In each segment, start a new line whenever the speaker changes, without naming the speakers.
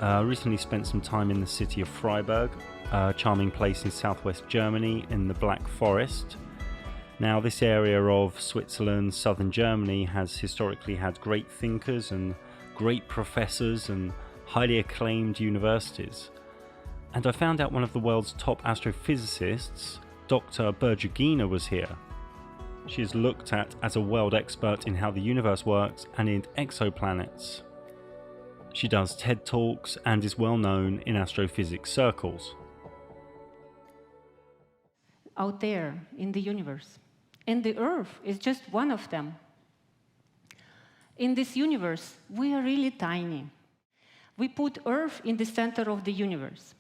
Recently spent some time in the city of Freiburg, a charming place in southwest Germany in the Black Forest. Now, this area of Switzerland, southern Germany, has historically had great thinkers and great professors and highly acclaimed universities. And I found out one of the world's top astrophysicists, Dr. Bergigina, was here. She is looked at as a world expert in how the universe works and in exoplanets. She does TED Talks and is well known in astrophysics circles.
Out there in the universe. And the Earth is just one of them. In this universe, we are really tiny. We put Earth in the center of the universe.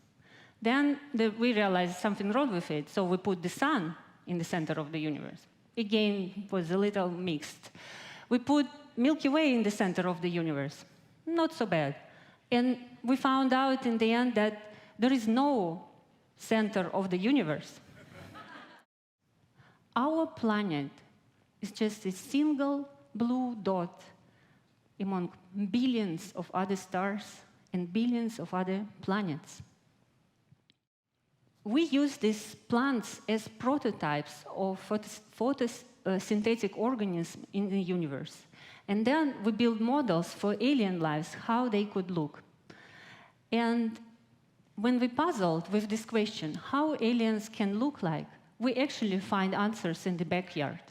Then we realized something wrong with it, so we put the Sun in the center of the universe. Again, it was a little mixed. We put Milky Way in the center of the universe. Not so bad. And we found out in the end that there is no center of the universe. Our planet is just a single blue dot among billions of other stars and billions of other planets. We use these plants as prototypes of photosynthetic organisms in the universe. And then we build models for alien lives, how they could look. And when we puzzled with this question, how aliens can look like, we actually find answers in the backyard.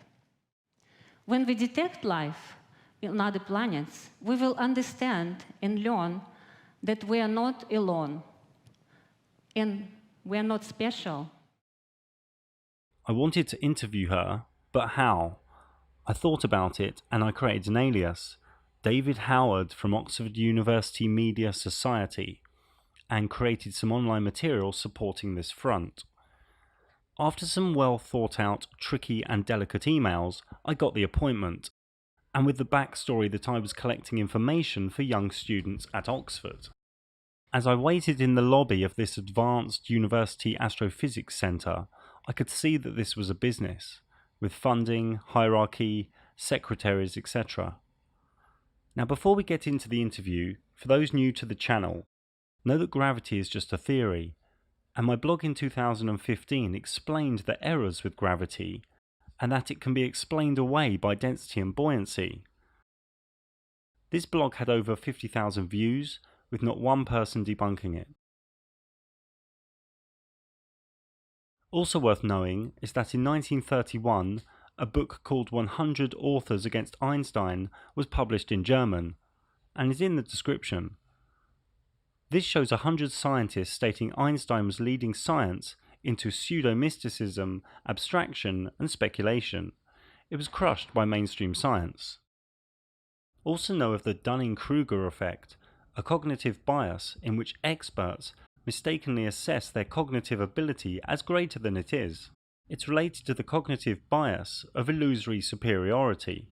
When we detect life on other planets, we will understand and learn that we are not alone. And we are not special.
I wanted to interview her, but how? I thought about it and I created an alias, David Howard from Oxford University Media Society, and created some online material supporting this front. After some well thought out, tricky and delicate emails, I got the appointment, and with the backstory that I was collecting information for young students at Oxford. As I waited in the lobby of this advanced university astrophysics centre, I could see that this was a business, with funding, hierarchy, secretaries, etc. Now, before we get into the interview, for those new to the channel, know that gravity is just a theory, and my blog in 2015 explained the errors with gravity, and that it can be explained away by density and buoyancy. This blog had over 50,000 views, with not one person debunking it. Also worth knowing is that in 1931, a book called 100 Authors Against Einstein was published in German, and is in the description. This shows 100 scientists stating Einstein was leading science into pseudo-mysticism, abstraction, and speculation. It was crushed by mainstream science. Also know of the Dunning-Kruger effect, a cognitive bias in which experts mistakenly assess their cognitive ability as greater than it is. It's related to the cognitive bias of illusory superiority,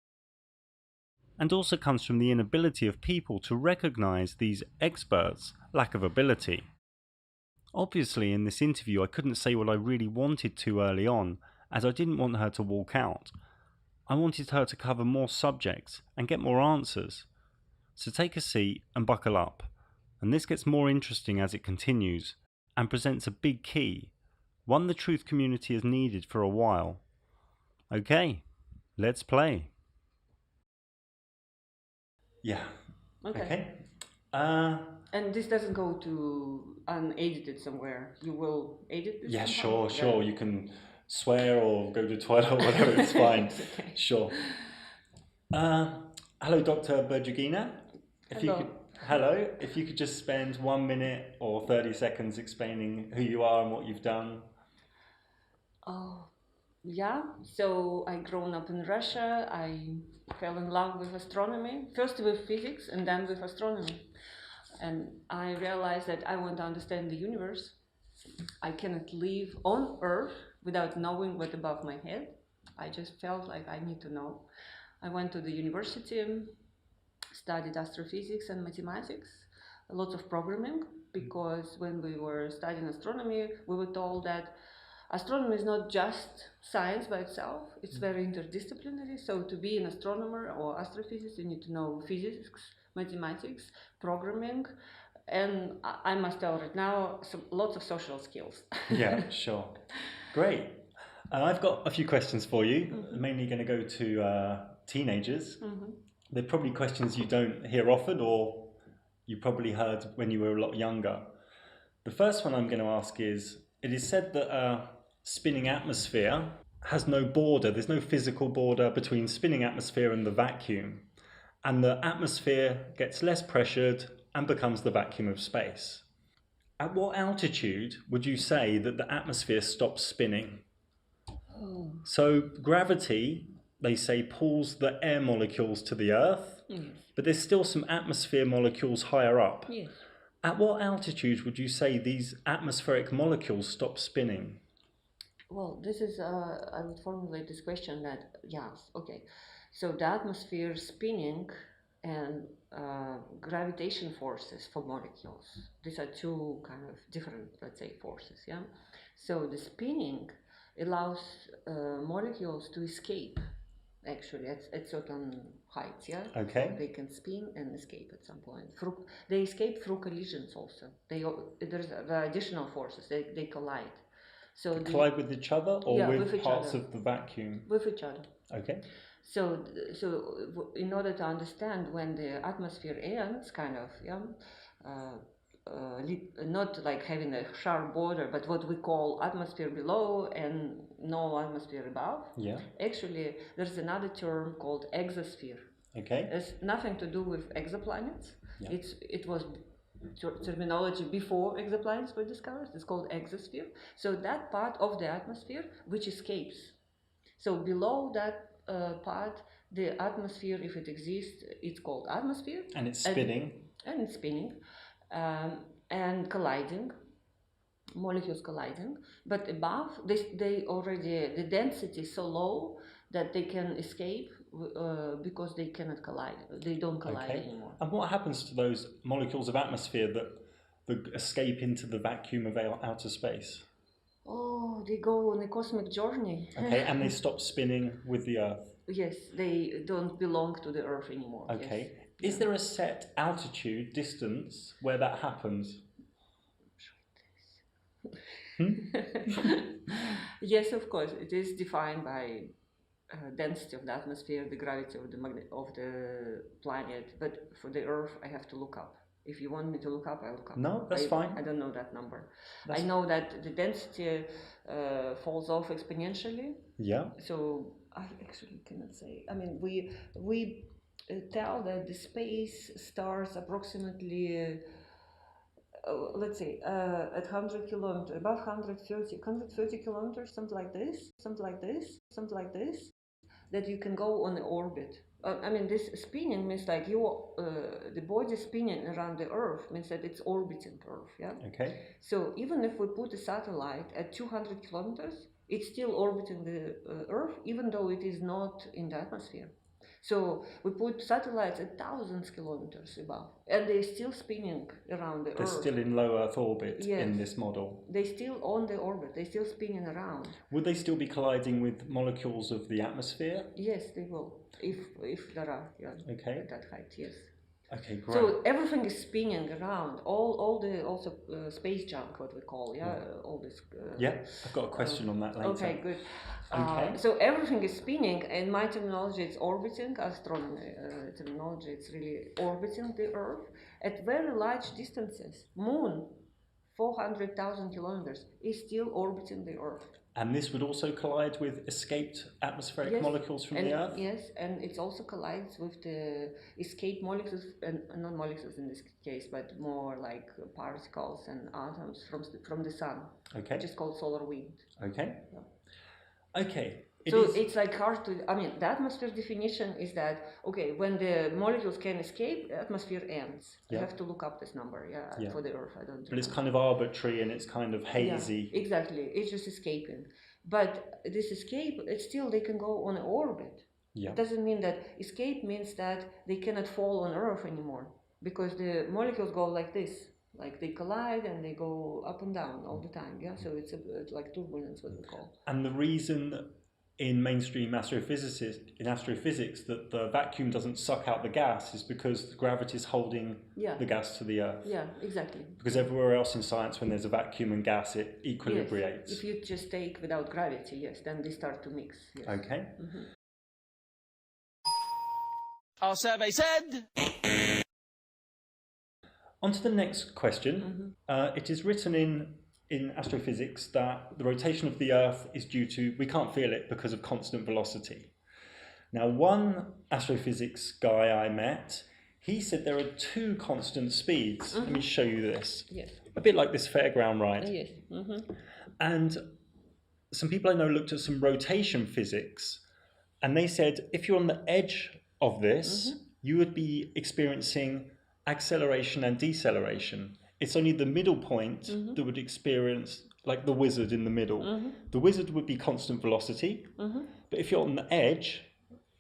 and also comes from the inability of people to recognize these experts' lack of ability. Obviously, in this interview I couldn't say what I really wanted to early on, as I didn't want her to walk out. I wanted her to cover more subjects and get more answers. So take a seat and buckle up, and this gets more interesting as it continues, and presents a big key, one the truth community has needed for a while. Okay, let's play. Yeah.
Okay. And this doesn't go to unedited somewhere. You will edit this?
Yeah,
somehow?
sure. You can swear or go to the toilet or whatever, it's fine.
Okay.
Sure. Hello, Dr. Bergigina. If you could just spend 1 minute or 30 seconds explaining who you are and what you've done.
Yeah, so I grown up in Russia. I fell in love with astronomy, first with physics and then with astronomy. And I realized that I want to understand the universe. I cannot live on Earth without knowing what's above my head. I just felt like I need to know. I went to the university, studied astrophysics and mathematics, lots of programming, because when we were studying astronomy, we were told that astronomy is not just science by itself, it's very interdisciplinary. So to be an astronomer or astrophysicist, you need to know physics, mathematics, programming, and I must tell right now, lots of social skills.
Yeah, sure. Great. I've got a few questions for you, mainly going to go to teenagers. They're probably questions you don't hear often, or you probably heard when you were a lot younger. The first one I'm going to ask is, it is said that a spinning atmosphere has no border, there's no physical border between spinning atmosphere and the vacuum, and the atmosphere gets less pressured and becomes the vacuum of space. At what altitude would you say that the atmosphere stops spinning? So gravity, they say, pulls the air molecules to the Earth, but there's still some atmosphere molecules higher up.
Yes.
At what altitude would you say these atmospheric molecules stop spinning?
Well, this is, I would formulate this question that, yes, okay. So the atmosphere spinning and gravitation forces for molecules, these are two kind of different, let's say, forces, yeah? So the spinning allows molecules to escape, actually, at certain heights, yeah?
Okay.
So they can spin and escape at some point. They escape through collisions also. There's the additional forces, they collide. So
they collide with each other, or
yeah,
with parts of the vacuum?
With each other.
Okay.
So in order to understand when the atmosphere ends, kind of, yeah, not like having a sharp border, but what we call atmosphere below and no atmosphere above.
Yeah.
Actually, there's another term called exosphere.
Okay.
It's nothing to do with exoplanets.
Yeah.
It was terminology before exoplanets were discovered. It's called exosphere. So that part of the atmosphere which escapes. So below that part, the atmosphere, if it exists, it's called atmosphere.
And it's spinning.
And it's spinning and colliding, molecules colliding. But above, the density is so low that they can escape because they cannot collide. They don't collide anymore.
And what happens to those molecules of atmosphere that escape into the vacuum of outer space?
Oh, they go on a cosmic journey.
Okay, and they stop spinning with the Earth.
Yes, they don't belong to the Earth anymore.
Okay.
Yes.
Is there a set altitude, distance, where that happens?
Yes, of course. It is defined by density of the atmosphere, the gravity of the planet. But for the Earth, I have to look up. If you want me to look up, I look up.
No, that's fine.
I don't know that number. I know that the density falls off exponentially.
Yeah.
So I actually cannot say. I mean, we tell that the space starts approximately, let's say, at 100 kilometers, above 130 kilometers, something like this, that you can go on an orbit. I mean, this spinning means like the body spinning around the Earth means that it's orbiting Earth, yeah?
Okay.
So even if we put a satellite at 200 kilometers, it's still orbiting the Earth, even though it is not in the atmosphere. So we put satellites at thousands of kilometers above, and they're still spinning around the Earth.
They're still in low Earth orbit in this model.
They're still on the orbit. They're still spinning around.
Would they still be colliding with molecules of the atmosphere?
Yes, they will. If there are, yeah.
Okay.
At that height, yes.
Okay, great.
So everything is spinning around. All the also space junk, what we call, all this.
Yeah, I've got a question on that later.
Okay, good.
Okay.
So everything is spinning, and my terminology it's orbiting. Astronomy terminology it's really orbiting the Earth at very large distances. Moon, 400,000 kilometers, is still orbiting the Earth.
And this would also collide with escaped atmospheric molecules from the Earth?
Yes, and it also collides with the escaped molecules, and not molecules in this case, but more like particles and atoms from the sun.
Okay.
Which is called solar wind.
Okay.
Yeah.
Okay.
It's like hard to, I mean, the atmosphere definition is that, okay, when the molecules can escape, the atmosphere ends. You have to look up this number, for the Earth, I don't know.
But it's kind of arbitrary and it's kind of hazy.
Yeah, exactly, it's just escaping. But this escape, it's still, they can go on an orbit.
Yeah.
It doesn't mean that escape means that they cannot fall on Earth anymore, because the molecules go like this. Like they collide and they go up and down all the time, yeah? So it's like turbulence, what we call.
And the reason in mainstream astrophysics that the vacuum doesn't suck out the gas is because the gravity is holding the gas to the Earth.
Yeah, exactly.
Because everywhere else in science, when there's a vacuum and gas, it equilibrates.
Yes. If you just take without gravity, yes, then they start to mix. Yes.
Okay.
Our survey said.
On to the next question. It is written in astrophysics that the rotation of the Earth is due to, we can't feel it because of constant velocity. Now, one astrophysics guy I met, he said there are two constant speeds. Let me show you this.
Yes.
A bit like this fairground ride.
Yes.
And some people I know looked at some rotation physics, and they said if you're on the edge of this, you would be experiencing acceleration and deceleration. It's only the middle point that would experience, like the wizard in the middle. The wizard would be constant velocity, but if you're on the edge,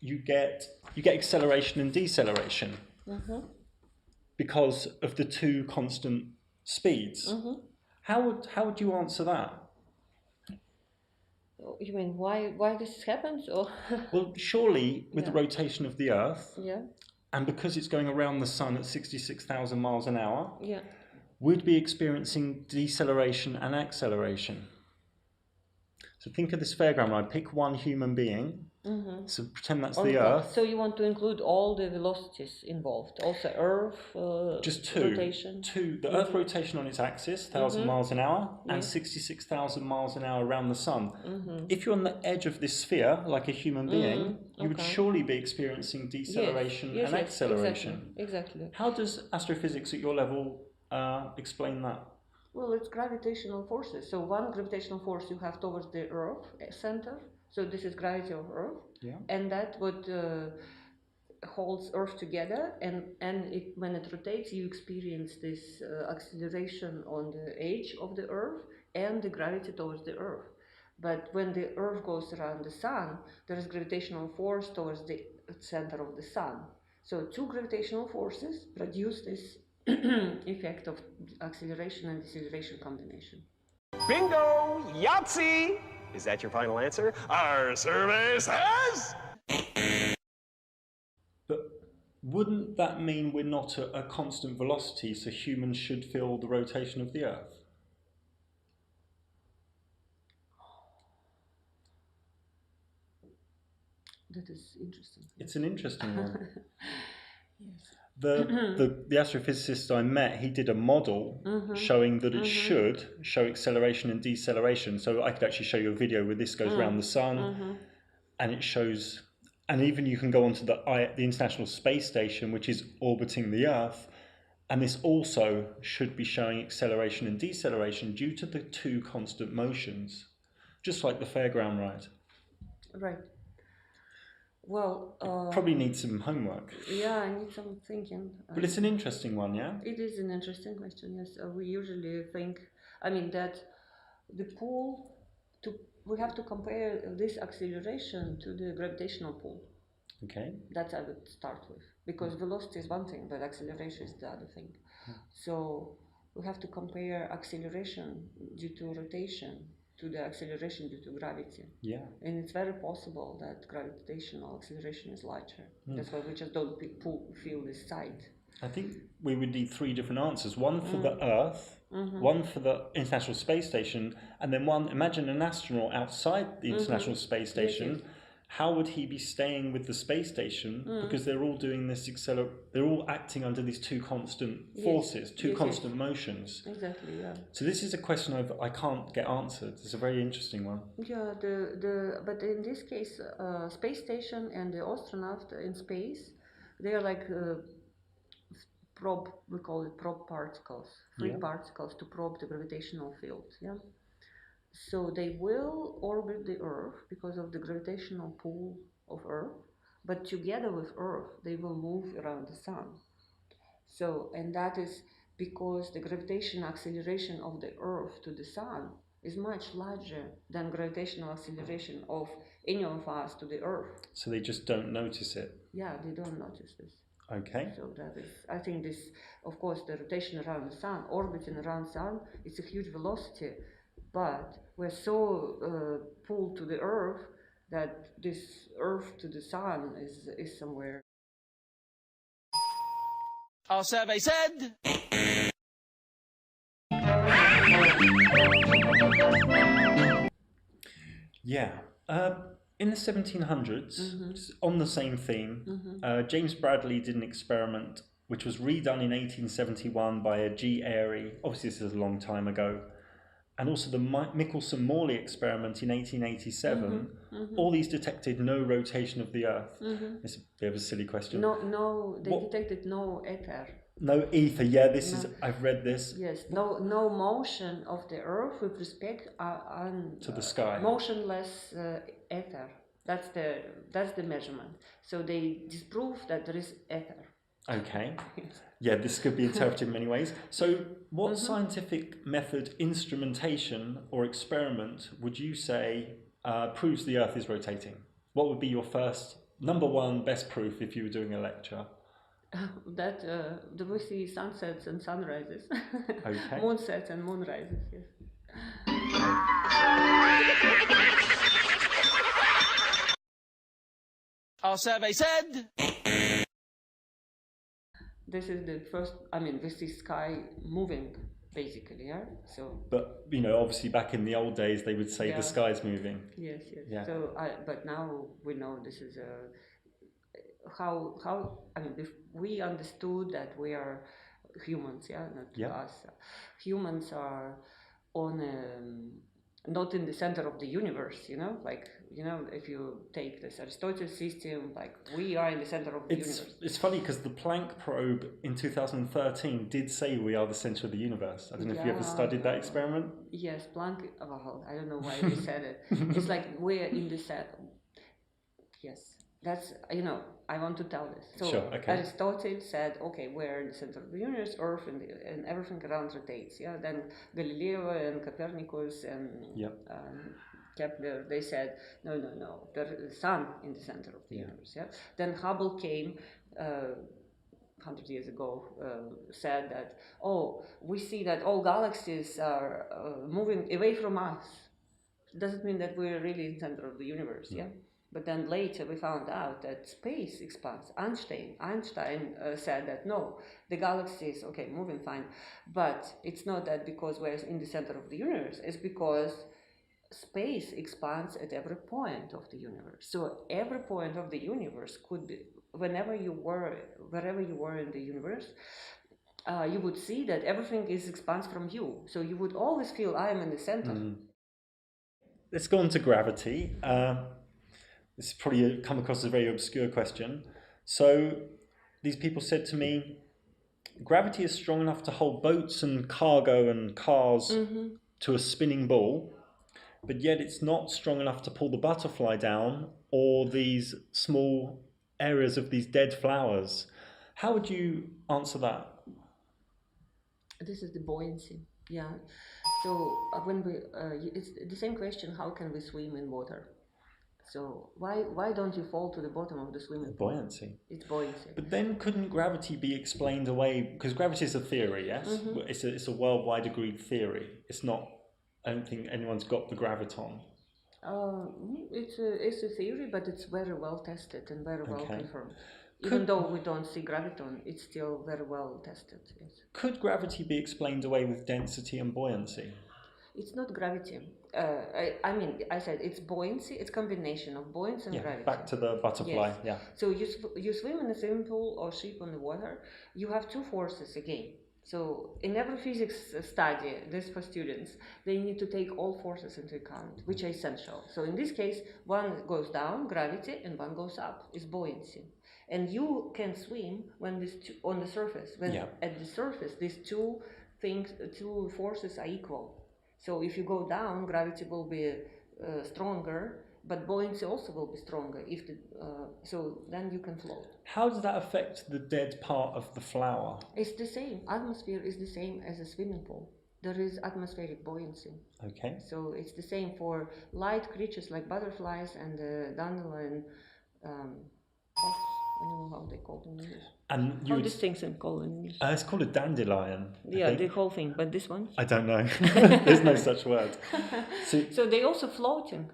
you get acceleration and deceleration because of the two constant speeds. How would you answer that?
You mean why this happens, or?
Well, surely with the rotation of the Earth, and because it's going around the sun at 66,000 miles an hour, we'd be experiencing deceleration and acceleration. So think of this fairground ride. Pick one human being. So pretend that's the Earth.
So you want to include all the velocities involved, also Earth
just two.
rotation?
The Earth rotation on its axis, 1,000 miles an hour, and 66,000 miles an hour around the sun. If you're on the edge of this sphere, like a human being, you would surely be experiencing deceleration and acceleration.
Exactly.
How does astrophysics at your level explain that?
Well, it's gravitational forces. So one gravitational force you have towards the Earth center. So this is gravity of Earth, and that what holds Earth together. And when it rotates, you experience this acceleration on the edge of the Earth and the gravity towards the Earth. But when the Earth goes around the Sun, there is gravitational force towards the center of the Sun. So two gravitational forces produce this effect of acceleration and deceleration combination.
Bingo! Yahtzee! Is that your final answer? Our survey says.
But wouldn't that mean we're not at a constant velocity, so humans should feel the rotation of the Earth?
That is interesting.
It's an interesting one. The astrophysicist I met, he did a model showing that it should show acceleration and deceleration. So I could actually show you a video where this goes around the sun, and it shows, and even you can go onto the International Space Station, which is orbiting the Earth, and this also should be showing acceleration and deceleration due to the two constant motions, just like the fairground ride.
Right. Well,
probably need some homework.
Yeah, I need some thinking.
But it's an interesting one, yeah?
It is an interesting question, yes. We usually think, that the pull, we have to compare this acceleration to the gravitational pull.
Okay.
That I would start with. Because velocity is one thing, but acceleration is the other thing. So we have to compare acceleration due to rotation to the acceleration due to gravity.
Yeah.
And it's very possible that gravitational acceleration is larger. That's why we just don't feel this side.
I think we would need three different answers. One for the Earth, one for the International Space Station, and then one, imagine an astronaut outside the International Space Station. Yes. How would he be staying with the space station? Because they're all doing this they're all acting under these two constant forces, two constant motions.
Exactly, yeah.
So this is a question I can't get answered. It's a very interesting one.
Yeah, but in this case, space station and the astronaut in space, they are like we call it probe particles, free particles to probe the gravitational field. Yeah. So they will orbit the Earth because of the gravitational pull of Earth, but together with Earth, they will move around the Sun. So, and that is because the gravitational acceleration of the Earth to the Sun is much larger than gravitational acceleration of any of us to the Earth.
So they just don't notice it?
Yeah, they don't notice this.
Okay.
So that is, I think this, of course, the rotation around the Sun, orbiting around the Sun, it's a huge velocity. But we're so pulled to the Earth that this Earth to the Sun is somewhere.
Our survey said...
Yeah. In the 1700s, on the same theme, James Bradley did an experiment which was redone in 1871 by a G. Airy. Obviously, this is a long time ago. And also the Michelson-Morley experiment in 1887. All these detected no rotation of the Earth. It's a bit of a silly question.
No, they detected no ether.
No ether. Yeah, this is. I've read this.
Yes, no motion of the Earth with respect
to the sky.
Motionless ether. That's the measurement. So they disprove that there is ether.
Okay. Yeah, this could be interpreted in many ways. So, what scientific method, instrumentation, or experiment would you say proves the Earth is rotating? What would be your first, number one, best proof if you were doing a lecture?
That we see sunsets and sunrises,
Okay.
moonsets and moonrises. Yes.
Our survey said...
This is the first. I mean, this is sky moving, basically. Yeah. So.
But obviously, back in the old days, they would say the sky's moving.
Yes. Yes.
Yeah.
So, but now we know this is how. I mean, if we understood that we are humans. Yeah, not us. Humans are on. Not in the center of the universe, if you take this Aristotle system, like we are in the center of the universe.
It's funny because the Planck probe in 2013 did say we are the center of the universe. I don't know if you ever studied that experiment.
Yes, Planck, well, I don't know why they said it. It's like we're in the center. Yes, that's, I want to tell this. So
sure, okay.
Aristotle said, okay, we're in the center of the universe, Earth, and everything around rotates. Yeah. Then Galileo and Copernicus and Kepler, they said, no, there's the sun in the center of the universe. Yeah. Then Hubble came 100 years ago, said that, we see that all galaxies are moving away from us. Doesn't mean that we're really in the center of the universe. Yeah. But then later we found out that space expands. Einstein said that no, the galaxy is moving fine, but it's not that because we're in the center of the universe. It's because space expands at every point of the universe. So every point of the universe could be wherever you were in the universe. You would see that everything expands from you. So you would always feel I am in the center.
Let's go on to gravity. This is probably come across as a very obscure question. So these people said to me, gravity is strong enough to hold boats and cargo and cars to a spinning ball, but yet it's not strong enough to pull the butterfly down or these small areas of these dead flowers. How would you answer that?
This is the buoyancy. Yeah. So when it's the same question, how can we swim in water? So why don't you fall to the bottom of the swimming pool?
Buoyancy.
It's buoyancy.
But then couldn't gravity be explained away? Because gravity is a theory, yes? It's a worldwide agreed theory. It's not, I don't think anyone's got the graviton.
It's a theory, but it's very well tested and very well confirmed. Even though we don't see graviton, it's still very well tested. Yes.
Could gravity be explained away with density and buoyancy?
It's not gravity. I said it's buoyancy. It's combination of buoyancy and gravity.
Back to the butterfly.
Yes. Yeah. So you swim in a swimming pool or ship on the water. You have two forces again. So in every physics study, this for students, they need to take all forces into account, which are essential. So in this case, one goes down, gravity, and one goes up, is buoyancy. And you can swim when on the surface. When at the surface, these two forces are equal. So if you go down, gravity will be stronger, but buoyancy also will be stronger. So then you can float.
How does that affect the dead part of the flower?
It's the same. Atmosphere is the same as a swimming pool. There is atmospheric buoyancy.
Okay.
So it's the same for light creatures like butterflies and dandelion. I don't know how they call them in English.
And
how these things are called in English?
It's called a dandelion.
Yeah, the whole thing. But this one?
I don't know. There's no such word.
So they're also floating.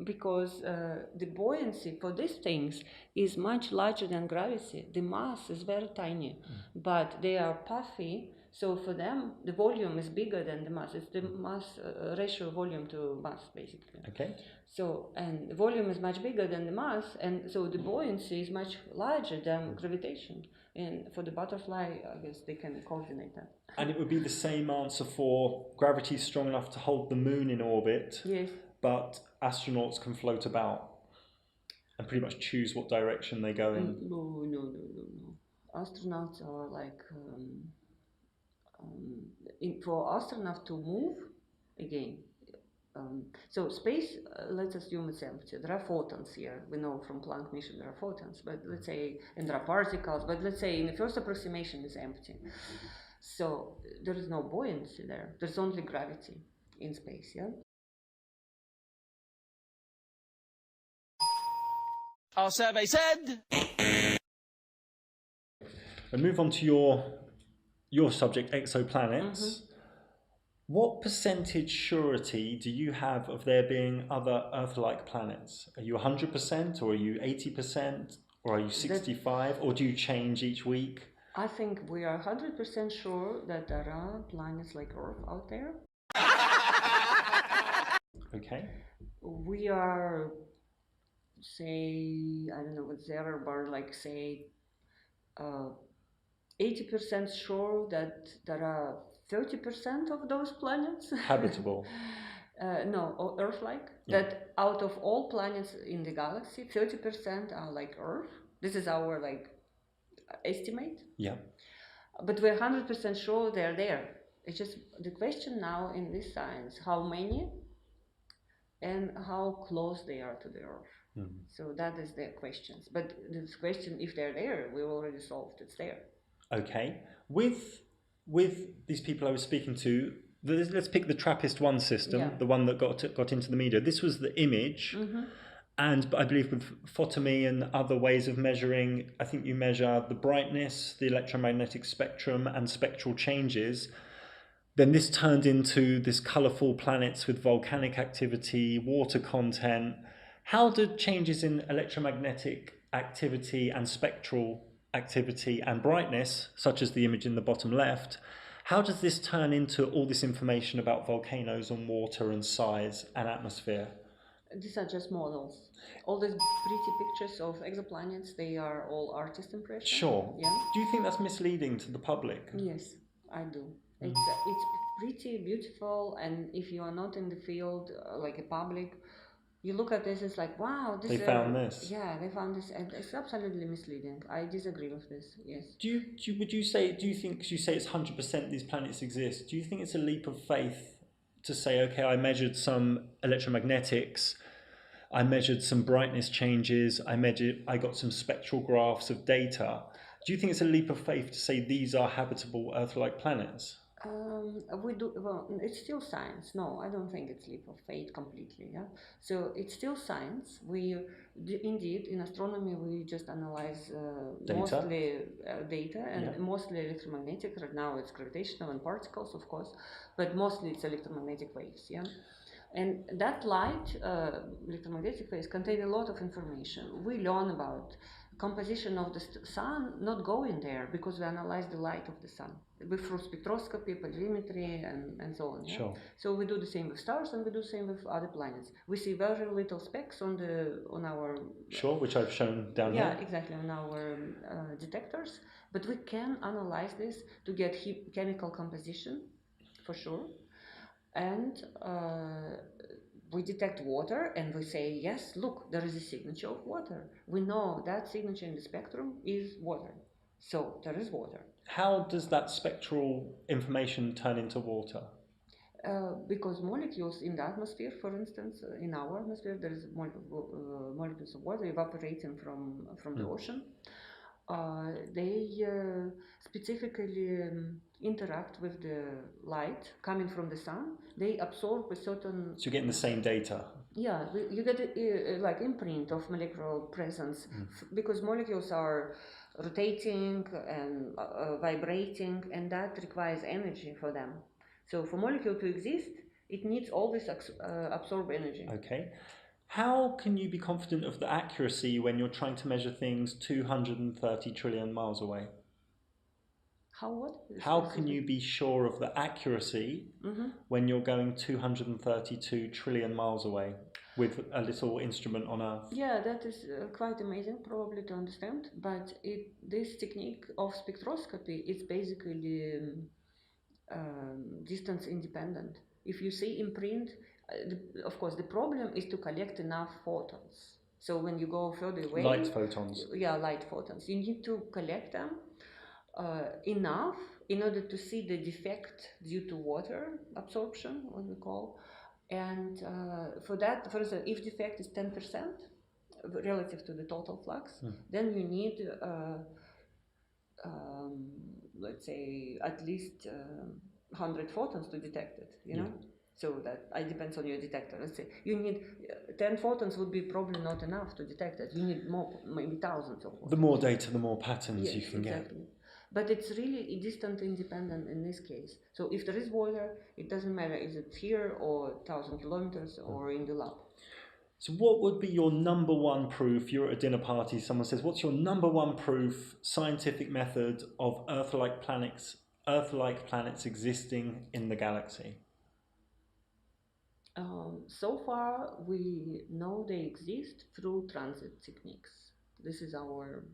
because the buoyancy for these things is much larger than gravity. The mass is very tiny, but they are puffy. So for them, the volume is bigger than the mass. It's the mass ratio volume to mass, basically.
Okay.
So, and the volume is much bigger than the mass, and so the buoyancy is much larger than gravitation. And for the butterfly, I guess they can coordinate that.
And it would be the same answer for gravity strong enough to hold the moon in orbit,
Yes.
but astronauts can float about and pretty much choose what direction they go in.
No. Astronauts are like, for astronauts to move, again, so space, let's assume it's empty. There are photons here. We know from Planck mission there are photons, but let's say, and there are particles, but let's say in the first approximation it's empty. So there is no buoyancy there. There's only gravity in space, yeah?
Our survey said.
And move on to your subject, exoplanets. What percentage surety do you have of there being other Earth-like planets? Are you 100%, or are you 80%, or are you 65%, or do you change each week?
I think we are 100% sure that there are planets like Earth out there.
Okay.
We are, say, I don't know what's the error bar, like say 80% sure that there are 30% of those planets
Habitable.
No, Earth-like.
Yeah.
That out of all planets in the galaxy, 30% are like Earth. This is our like estimate.
Yeah.
But we're 100% sure they're there. It's just the question now in this science: how many and how close they are to the Earth. So that is the questions. But this question, if they're there, we already solved. It's there.
Okay. With these people I was speaking to, let's pick the TRAPPIST-1 system, the one that got into the media. This was the image, and I believe with photomy and other ways of measuring, I think you measure the brightness, the electromagnetic spectrum, and spectral changes. Then this turned into this colourful planets with volcanic activity, water content. How did changes in electromagnetic activity and spectral activity and brightness, such as the image in the bottom left, how does this turn into all this information about volcanoes and water and size and atmosphere?
These are just models. All these pretty pictures of exoplanets, they are all artist impressions.
Sure.
Yeah.
Do you think that's misleading to the public?
Yes, I do. It's pretty beautiful, and if you are not in the field, like a public, you look at this, it's like, wow, this
They found this.
Yeah, they found this, and it's absolutely misleading. I disagree with this. Yes.
Do you think you say it's 100% these planets exist? Do you think it's a leap of faith to say, okay, I measured some electromagnetics, I measured some brightness changes, I got some spectral graphs of data. Do you think it's a leap of faith to say these are habitable Earth-like planets?
We do, well, it's still science. No, I don't think it's leap of faith completely. Yeah, so it's still science. Indeed, in astronomy, we just analyze mostly data and mostly electromagnetic. Right now, it's gravitational and particles, of course, but mostly it's electromagnetic waves. Yeah, and that light, electromagnetic waves, contain a lot of information. We learn about composition of the sun, not going there, because we analyze the light of the sun through spectroscopy, polarimetry, and so on. Yeah?
Sure.
So we do the same with stars, and we do the same with other planets. We see very little specks on our
which I've shown down here.
Yeah, exactly, on our detectors. But we can analyze this to get chemical composition, for sure, and we detect water, and we say, yes, look, there is a signature of water. We know that signature in the spectrum is water. So there is water.
How does that spectral information turn into water?
Because molecules in the atmosphere, for instance, in our atmosphere, there is molecules of water evaporating from the ocean. They specifically interact with the light coming from the sun. They absorb a certain...
So you're getting the same data?
Yeah, you get like imprint of molecular presence, because molecules are rotating and vibrating, and that requires energy for them. So for molecule to exist, it needs always absorb energy.
Okay. How can you be confident of the accuracy when you're trying to measure things 230 trillion miles away? How can you be sure of the accuracy when you're going 232 trillion miles away with a little instrument on Earth?
Yeah, that is quite amazing, probably to understand. But this technique of spectroscopy is basically distance independent. If you see in print, of course, the problem is to collect enough photons. So when you go further away,
light photons.
Yeah, light photons. You need to collect them enough in order to see the defect due to water absorption, what we call. And for that, for instance, if defect is 10% relative to the total flux, then you need, let's say, at least 100 photons to detect it, you know? So that it depends on your detector. Let's say you need 10 photons would be probably not enough to detect it. You need more, maybe thousands of photons.
The more data, the more patterns you can get.
But it's really distant independent in this case. So if there is water, it doesn't matter is it here or 1,000 kilometers or in the lab.
So what would be your number one proof? You're at a dinner party, someone says, what's your number one proof, scientific method of Earth-like planets existing in the galaxy?
So far, we know they exist through transit techniques. This is our...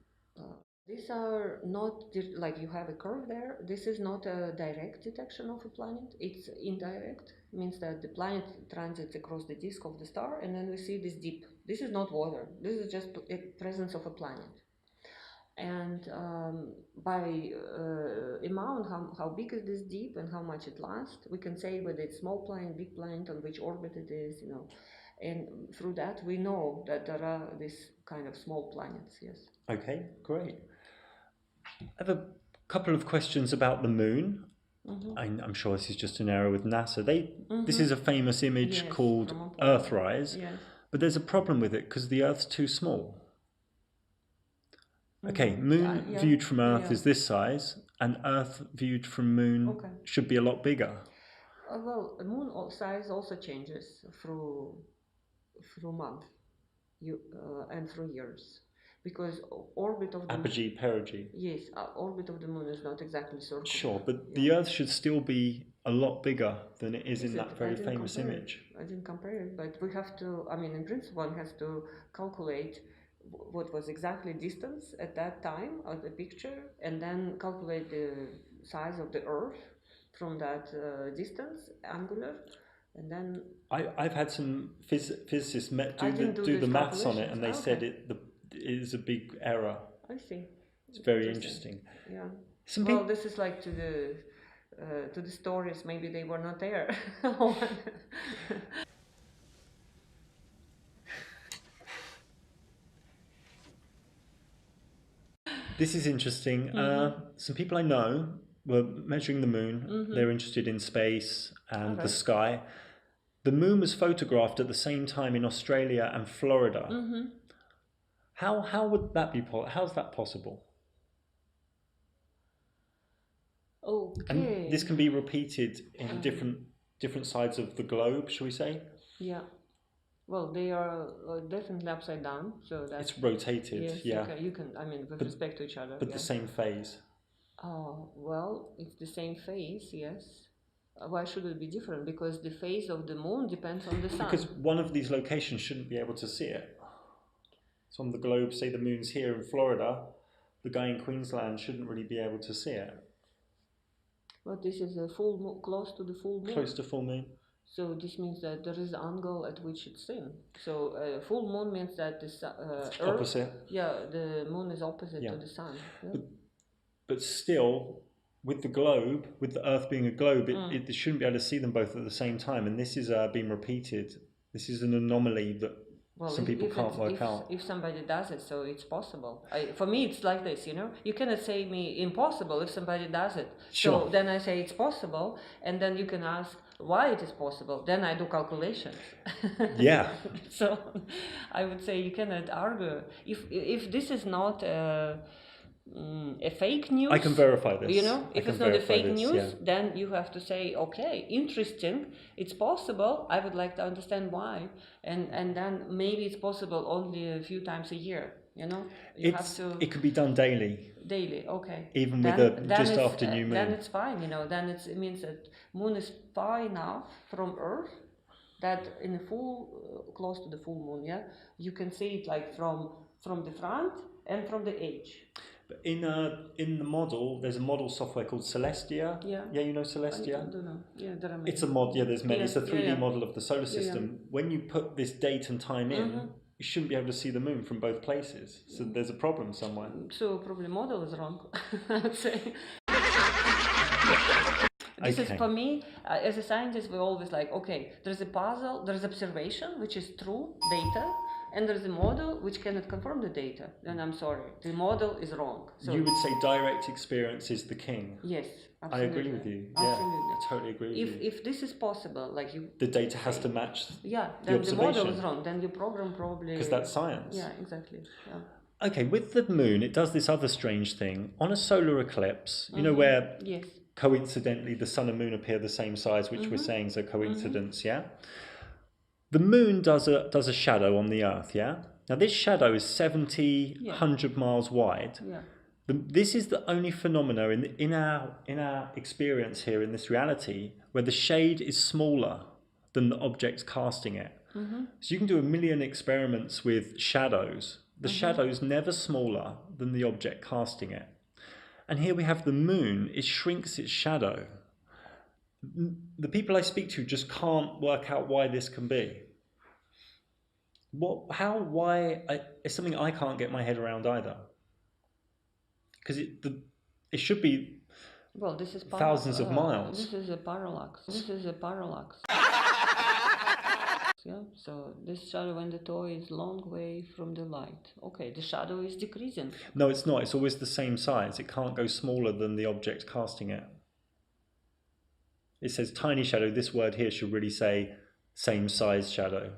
these are not, like you have a curve there, this is not a direct detection of a planet, it's indirect, means that the planet transits across the disk of the star and then we see this dip. This is not water, this is just a presence of a planet. And by amount, how big is this dip and how much it lasts, we can say whether it's small planet, big planet, on which orbit it is, you know. And through that we know that there are these kind of small planets, yes.
Okay, great. I have a couple of questions about the moon. I'm sure this is just an error with NASA. This is a famous image called Earthrise, but there's a problem with it because the Earth's too small. Okay, moon viewed from Earth is this size, and Earth viewed from moon should be a lot bigger.
Well, the moon size also changes through month and through years. Because orbit of the
apogee, perigee.
Yes, orbit of the moon is not exactly circular.
Sure, but the Earth should still be a lot bigger than it is in that very famous image.
I didn't compare it, but we have to, I mean, in principle, one has to calculate what was exactly distance at that time of the picture, and then calculate the size of the Earth from that distance, angular, and then...
I've had some physicists do the maths on it, and they said it is a big error.
I see.
It's very interesting.
Yeah. Well, this is like to the stories. Maybe they were not there.
This is interesting. Some people I know were measuring the moon. They're interested in space and the sky. The moon was photographed at the same time in Australia and Florida. How would that be possible? How's that possible?
Okay.
And this can be repeated in different sides of the globe, shall we say?
Yeah. Well, they are definitely upside down, so that's...
It's rotated,
yes, you can, I mean, with respect to each other.
But the same phase.
Oh, well, it's the same phase, yes. Why should it be different? Because the phase of the moon depends on the sun.
Because one of these locations shouldn't be able to see it. So on the globe, say the moon's here in Florida, the guy in Queensland shouldn't really be able to see it.
But this is a full moon, close to the full moon.
Close to full moon.
So this means that there is an angle at which it's seen. So full moon means that the Earth,
opposite.
Yeah, the moon is opposite to the sun. Yeah.
But still, with the globe, with the Earth being a globe, it shouldn't be able to see them both at the same time. And this is being repeated. This is an anomaly that some people can't work out.
If somebody does it, so it's possible. For me, it's like this, you know. You cannot say me impossible if somebody does it.
Sure.
So then I say it's possible, and then you can ask why it is possible. Then I do calculations.
Yeah.
So I would say you cannot argue. If this is not a fake news.
I can verify this.
You know, if it's not a fake news,
yeah.
then you have to say, okay, interesting, it's possible. I would like to understand why, and then maybe it's possible only a few times a year. You know,
It could be done daily.
Daily, okay.
Even
then,
with
then
just
it's,
after new moon.
Then it's fine. You know, then it means that moon is far enough from Earth that in a full, close to the full moon, yeah, you can see it like from the front and from the edge.
But in the model, there's a model software called Celestia.
Yeah.
Yeah, you know Celestia?
I don't know. Yeah, there are many.
It's a mod. Yeah, there's many.
Yeah,
It's a 3D model of the solar
Yeah,
system. When you put this date and time in, you shouldn't be able to see the moon from both places. So there's a problem somewhere.
So probably model is wrong. I'd say. This is for me, as a scientist, we're always like, okay, there's a puzzle, there's observation, which is true data, and there's a model which cannot confirm the data. Then I'm sorry, the model is wrong. So
you would say direct experience is the king.
yes,
I
absolutely.
agree with you.
Absolutely.
Yeah, I totally agree with you.
If this is possible, like you,
The data has to match.
yeah,
the
then the model
observation.
is wrong. Then your program probably
Because that's science.
Yeah, exactly. Yeah.
Okay, with the moon, it does this other strange thing. On a solar eclipse, you know, where
Yes.
coincidentally the sun and moon appear the same size, which we're saying is a coincidence, yeah? The moon does a shadow on the Earth, yeah? Now this shadow is 100 miles wide.
Yeah.
This is the only phenomena in our experience here in this reality where the shade is smaller than the object casting it. So you can do 1 million experiments with shadows. The shadow's never smaller than the object casting it. And here we have the moon, it shrinks its shadow. The people I speak to just can't work out why this can be. It's something I can't get my head around either. Because it should be
this is
thousands of miles.
This is a parallax. Yeah, so this shadow in the toy is long way from the light. Okay, the shadow is decreasing.
No, it's not. It's always the same size. It can't go smaller than the object casting it. It says tiny shadow. This word here should really say same size shadow.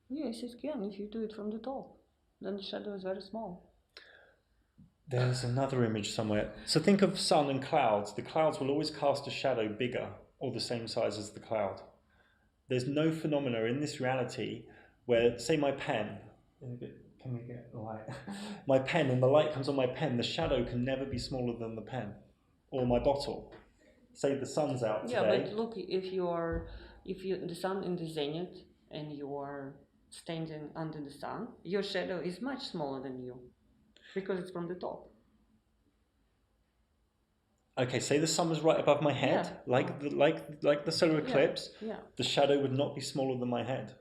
Yes, it can. If you do it from the top, then the shadow is very small.
There's another image somewhere. So think of sun and clouds. The clouds will always cast a shadow bigger or the same size as the cloud. There's no phenomena in this reality where, say my pen, can we get light? My pen, and the light comes on my pen, the shadow can never be smaller than the pen. Or my bottle. Say the sun's out today.
Yeah, but look, if the sun in the zenith and you are standing under the sun, your shadow is much smaller than you because it's from the top.
Okay, say the sun was right above my head, like the solar eclipse.
Yeah.
The shadow would not be smaller than my head.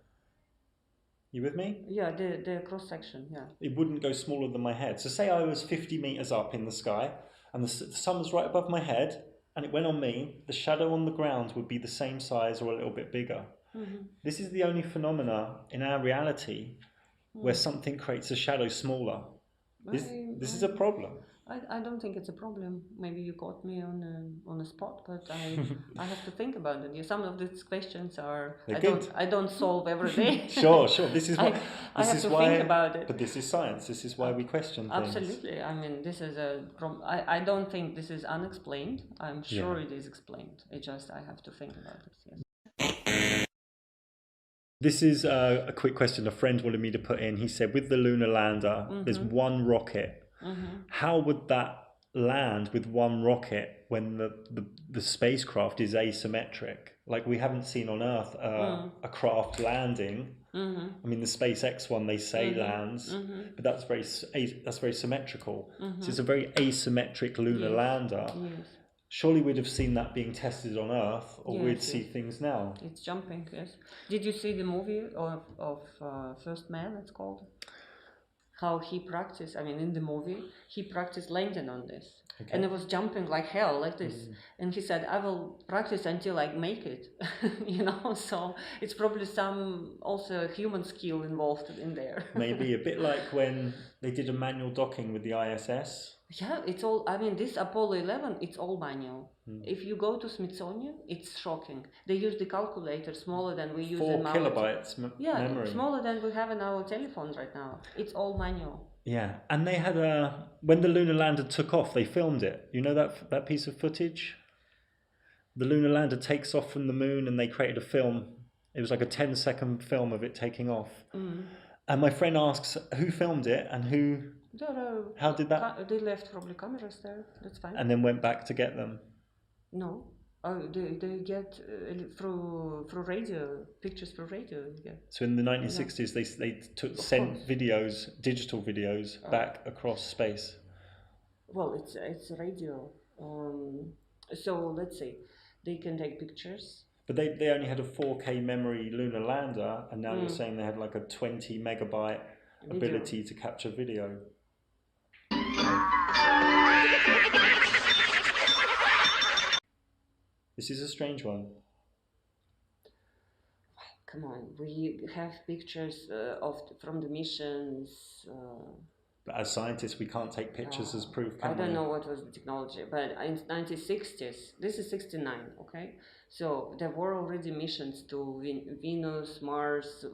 You with me?
Yeah, the cross section. Yeah.
It wouldn't go smaller than my head. So say I was 50 meters up in the sky, and the sun was right above my head, and it went on me. The shadow on the ground would be the same size or a little bit bigger. This is the only phenomena in our reality where something creates a shadow smaller. This is a problem.
I don't think it's a problem. Maybe you got me on a spot, but I have to think about it. Yeah, some of these questions are I don't solve every day.
Sure. This is why
I have to think about it.
But this is science. This is why we question things.
Absolutely. I mean, this is I don't think this is unexplained. I'm sure it is explained. I have to think about it. Yes.
This is a quick question a friend wanted me to put in. He said, with the lunar lander, there's one rocket. How would that land with one rocket when the spacecraft is asymmetric? Like we haven't seen on Earth a craft landing. I mean, the SpaceX one they say lands, but that's very symmetrical. So it's a very asymmetric lunar lander.
Yes.
Surely we'd have seen that being tested on Earth, or we'd see things now.
It's jumping. Yes. Did you see the movie of First Man? It's called. How he practiced, I mean, in the movie, he practiced landing on this. Okay. And it was jumping like hell, like this. And he said, I will practice until I make it, so it's probably some also human skill involved in there.
Maybe a bit like when they did a manual docking with the ISS.
Yeah, it's all, I mean, this Apollo 11, it's all manual. If you go to Smithsonian, it's shocking. They use the calculator smaller than we use
4
in our...
kilobytes memory.
Smaller than we have in our telephones right now. It's all manual.
Yeah, and they had when the lunar lander took off, they filmed it. You know that piece of footage? The lunar lander takes off from the moon, and they created a film. It was like a 10-second film of it taking off. And my friend asks, who filmed it and who? How did that?
They left probably cameras there. That's fine.
And then went back to get them.
No. They get through radio, pictures through radio. Yeah.
So in the 1960s, they sent videos, digital videos, back across space.
Well, it's radio. So let's say they can take pictures.
But they only had a 4K memory lunar lander, and now you're saying they have like a 20 megabyte ability to capture video. This is a strange one.
Come on, we have pictures from the missions.
But as scientists, we can't take pictures as proof, can we?
I don't know what was the technology, but in 1960s, this is 69, okay? So there were already missions to Venus, Mars,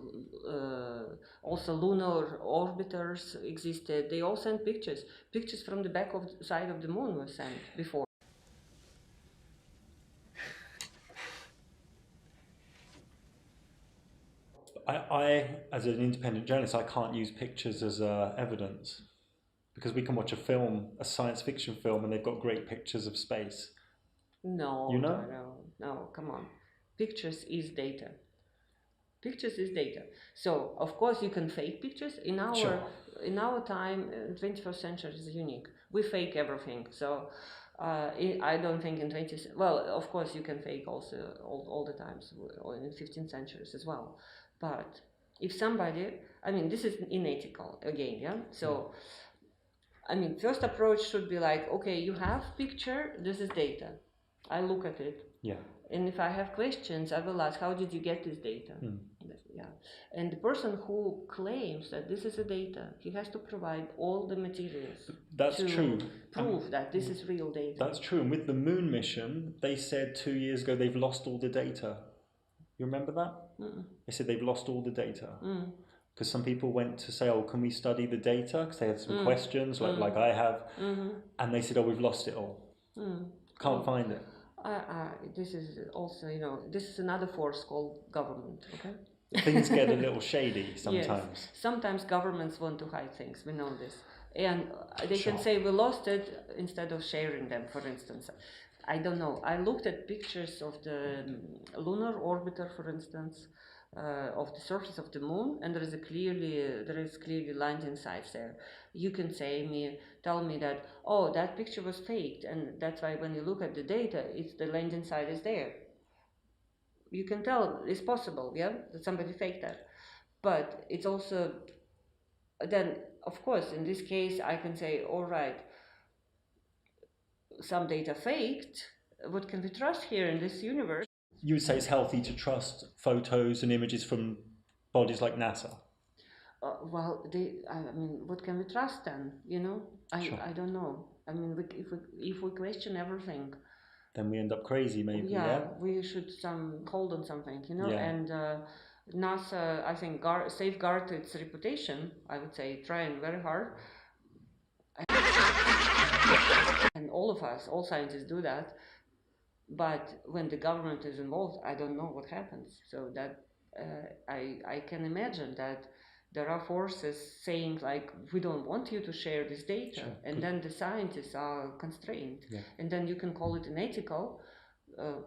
also lunar orbiters existed. They all sent pictures. Pictures from the back of the side of the moon were sent before.
I, as an independent journalist, I can't use pictures as evidence, because we can watch a film, a science fiction film, and they've got great pictures of space.
No,
you know?
no, come on. Pictures is data. Pictures is data. So of course you can fake pictures. In our time, 21st century is unique. We fake everything. So I don't think in 20th. Well, of course you can fake also all the times, or in 15th centuries as well. But if somebody, I mean, this is unethical again, yeah. So, I mean, first approach should be like, okay, you have picture, this is data. I look at it.
Yeah.
And if I have questions, I will ask, how did you get this data? Yeah. And the person who claims that this is a data, he has to provide all the materials.
That's true.
Prove that this is real data.
That's true. And with the moon mission, they said 2 years ago they've lost all the data. You remember that? They said they've lost all the data. Because some people went to say, oh, can we study the data? Because they had some questions, like I have. And they said, oh, we've lost it all. Can't find it.
This is also, this is another force called government, okay?
Things get a little shady sometimes.
Yes. Sometimes governments want to hide things, we know this. And they can say we lost it instead of sharing them, for instance. I don't know. I looked at pictures of the lunar orbiter, for instance, of the surface of the moon, and there is clearly landing sites there. You can tell me that, oh, that picture was faked, and that's why when you look at the data, the landing site is there. You can tell it's possible, yeah, that somebody faked that. But it's also, then, of course, in this case, I can say, all right, some data faked, what can we trust here in this universe?
You would say it's healthy to trust photos and images from bodies like NASA?
Well, what can we trust then? I don't know. I mean, if we question everything,
then we end up crazy, maybe. Yeah,
we should hold on something, And NASA, I think, safeguard its reputation. I would say, trying very hard. And all of us, all scientists do that. But when the government is involved, I don't know what happens. So that I can imagine that there are forces saying like, we don't want you to share this data. Sure. And then the scientists are constrained. Yeah. And then you can call it unethical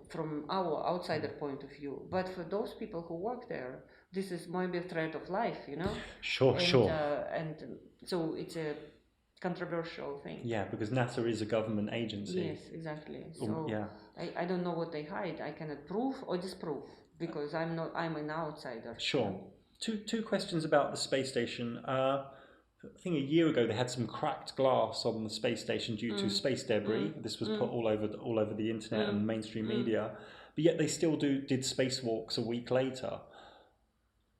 from our outsider point of view. But for those people who work there, this is maybe a threat of life,
Sure.
And so it's a controversial thing.
Yeah, because NASA is a government agency.
Yes, exactly. So I don't know what they hide. I cannot prove or disprove because I'm an outsider.
Sure. Two questions about the space station. I think a year ago they had some cracked glass on the space station due to space debris. This was put all over the internet and mainstream media, but yet they still did spacewalks a week later.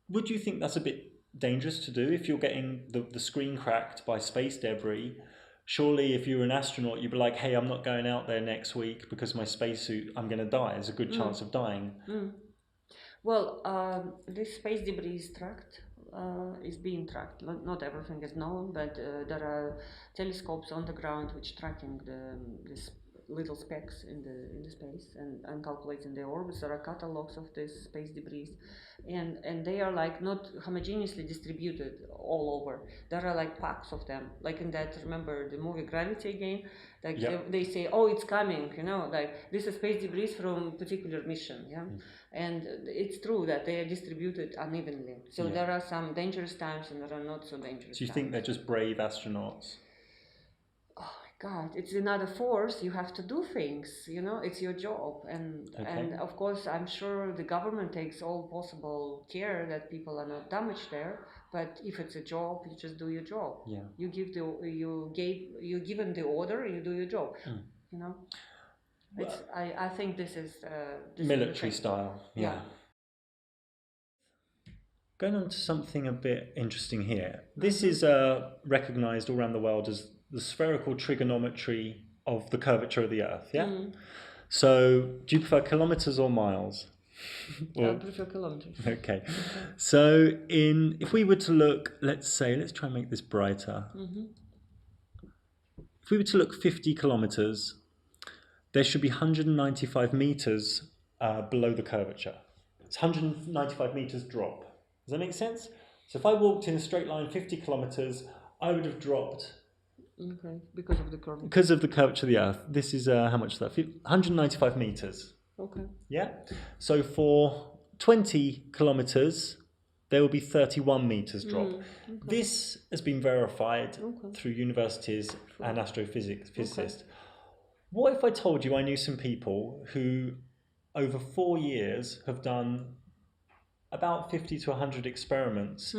Would you think that's a bit dangerous to do if you're getting the screen cracked by space debris? Surely if you're an astronaut, you'd be like, hey, I'm not going out there next week because my spacesuit, I'm going to die. There's a good chance of dying.
Well, this space debris is tracked is being tracked. Not everything is known, but there are telescopes on the ground which tracking these little specks in the space and calculating their orbits. There are catalogs of this space debris, and they are like not homogeneously distributed all over. There are like packs of them, like in that, remember the movie Gravity again, like they say, oh, it's coming, you know, like this is space debris from particular mission, and it's true that they are distributed unevenly. So there are some dangerous times and there are not so dangerous.
Do you think they're just brave astronauts?
Oh my God, it's another force. You have to do things, you know, it's your job. And of course, I'm sure the government takes all possible care that people are not damaged there. But if it's a job, you just do your job.
Yeah.
You given the order, you do your job. You know, well, I think this is
military style. Yeah. Going on to something a bit interesting here. This is recognized all around the world as the spherical trigonometry of the curvature of the Earth, yeah? So, do you prefer kilometers or miles?
I prefer kilometers.
Okay. So, if we were to look, let's try and make this brighter. If we were to look 50 kilometers, there should be 195 meters below the curvature. It's 195 meters drop. Does that make sense? So if I walked in a straight line 50 kilometers, I would have dropped.
Okay, because of the curvature.
Because of the curvature of the Earth. This is, how much is that? 195 meters.
Okay.
Yeah? So for 20 kilometers, there will be 31 meters drop. Okay. This has been verified through universities and astrophysicists. What if I told you I knew some people who, over 4 years, have done about 50 to 100 experiments,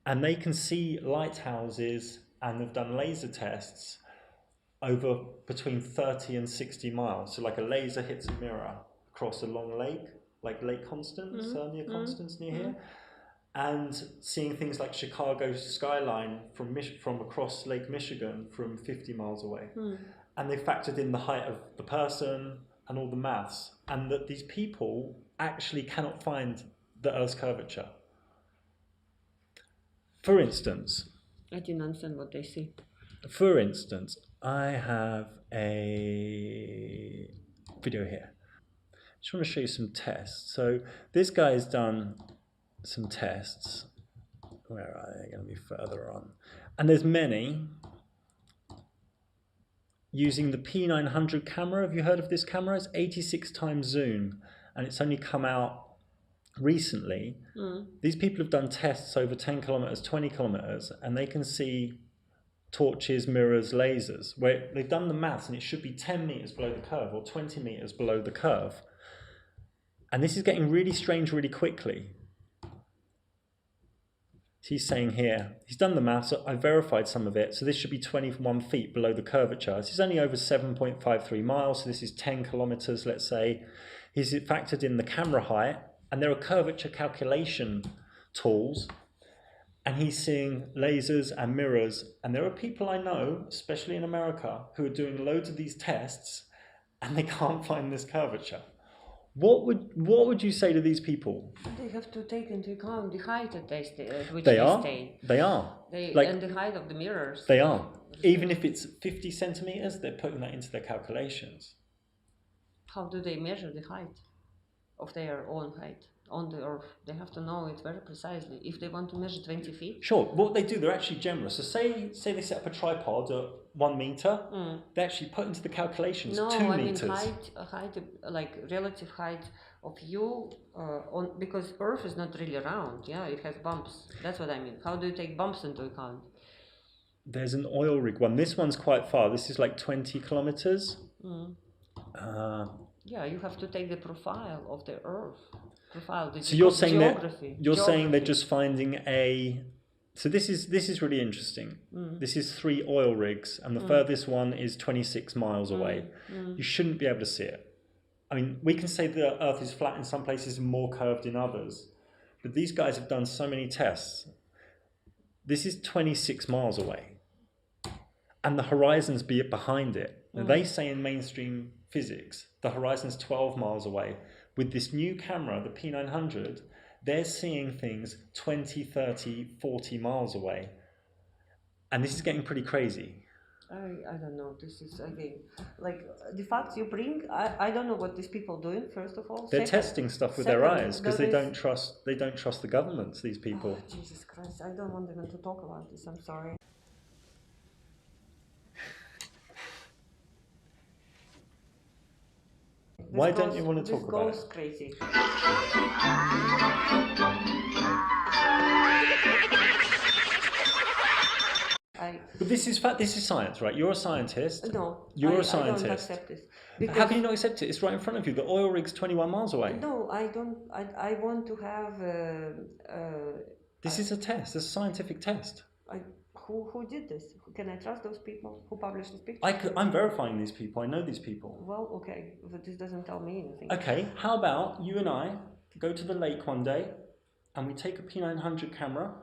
and they can see lighthouses and have done laser tests over between 30 and 60 miles. So like a laser hits a mirror across a long lake, like Lake Constance, near Constance, near here, and seeing things like Chicago's skyline from across Lake Michigan from 50 miles away. And they factored in the height of the person and all the maths, and that these people actually cannot find the Earth's curvature. For instance,
I didn't understand what they say.
For instance, I have a video here. I just want to show you some tests. So this guy has done some tests. Where are they going to be further on? And there's many using the P900 camera. Have you heard of this camera? It's 86 times zoom, and it's only come out recently. These people have done tests over 10 kilometers, 20 kilometers, and they can see torches, mirrors, lasers, where they've done the maths and it should be 10 meters below the curve or 20 meters below the curve. And this is getting really strange really quickly. He's saying here, he's done the maths, so I verified some of it, so this should be 21 feet below the curvature. This is only over 7.53 miles, so this is 10 kilometers, let's say. He's factored in the camera height, and there are curvature calculation tools, and he's seeing lasers and mirrors. And there are people I know, especially in America, who are doing loads of these tests, and they can't find this curvature. What would you say to these people?
They have to take into account the height at which
they
stay.
They are.
And the height of the mirrors.
They are. Even if it's 50 centimeters, they're putting that into their calculations.
How do they measure the height of their own height on the Earth? They have to know it very precisely. If they want to measure 20 feet.
Sure. What they do, they're actually generous. So say they set up a tripod at 1 meter, they actually put into the calculations 2 meters.
No, I mean height, like relative height of you, because Earth is not really round, it has bumps. That's what I mean. How do you take bumps into account?
There's an oil rig one. This one's quite far. This is like 20 kilometers.
You have to take the profile of the Earth.
So you're saying saying they're just finding a. So this is really interesting. This is 3 oil rigs, and the furthest one is 26 miles away. You shouldn't be able to see it. I mean, we can say the Earth is flat in some places and more curved in others, but these guys have done so many tests. This is 26 miles away, and the horizon's behind it. Now, they say in mainstream physics the horizon's 12 miles away. With this new camera, the P900, they're seeing things 20, 30, 40 miles away. And this is getting pretty crazy.
I don't know. This is again like the facts you bring. I don't know what these people doing. First of all,
They're testing stuff with their eyes because they don't trust the governments. These people.
Oh, Jesus Christ! I don't want even to talk about this. I'm sorry.
Why don't you want to talk about it?
This goes crazy.
But this is science, right? You're a scientist.
No,
you're a scientist.
I don't accept this.
How can you not accept it? It's right in front of you. The oil rig's 21 miles away.
No, I don't. I want to have.
This is a test. It's a scientific test.
Who did this? Can I trust those people who published this picture?
I'm verifying these people. I know these people.
Well, okay, but this doesn't tell me anything.
Okay, how about you and I go to the lake one day and we take a P900 camera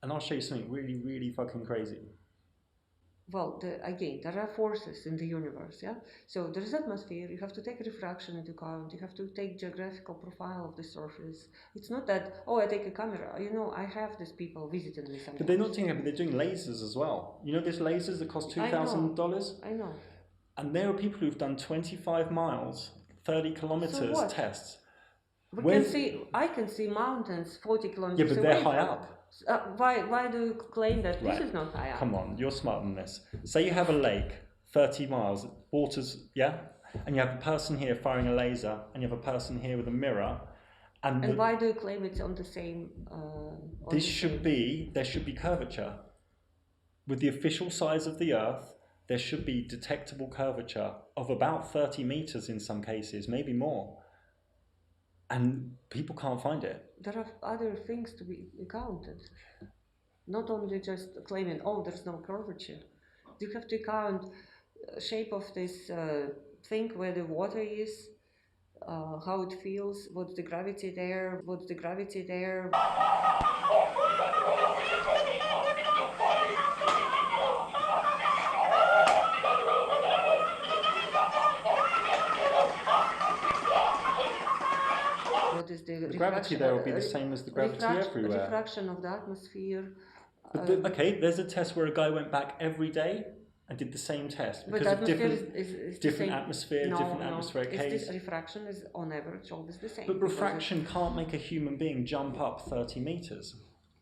and I'll show you something really, really fucking crazy.
Well, again, there are forces in the universe, yeah? So there is atmosphere, you have to take refraction into account, you have to take geographical profile of the surface. It's not that, oh, I take a camera. You know, I have these people visiting me sometimes.
But they're not doing it, but they're doing lasers as well. You know there's lasers that cost $2,000?
I know.
And there are people who've done 25 miles, 30 kilometers
so
tests.
I can see mountains 40 kilometers
away. Yeah, but they're high up.
Why do you claim that this is not high up?
Come on, you're smarter than this. Say you have a lake, 30 miles, water's, yeah? And you have a person here firing a laser, and you have a person here with a mirror. And
why do you claim it's on the same... there should
be curvature. With the official size of the Earth, there should be detectable curvature of about 30 meters in some cases, maybe more. And people can't find it.
There are other things to be counted. Not only just claiming, oh, there's no curvature. You have to count shape of this thing, where the water is, how it feels, what's the gravity there. The
gravity there will be the same as the gravity everywhere.
Refraction of the atmosphere.
But okay, there's a test where a guy went back every day and did the same test because of different atmosphere, different atmospheric haze.
This refraction is on average always the same.
But refraction can't make a human being jump up 30 meters.